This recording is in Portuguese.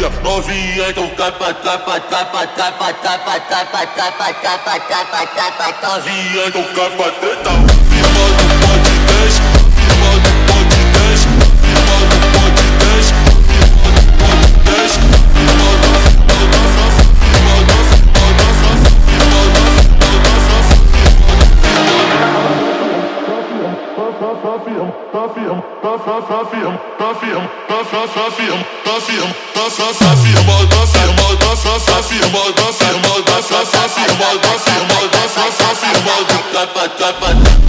novinha, novinha, então capa, capa, capa, capa, capa, capa, capa, capa, capa, capa, novinha, então capa, treta. Firma do podcast, firma do podcast, firma do podcast, firma do podcast, firma do capa, capa.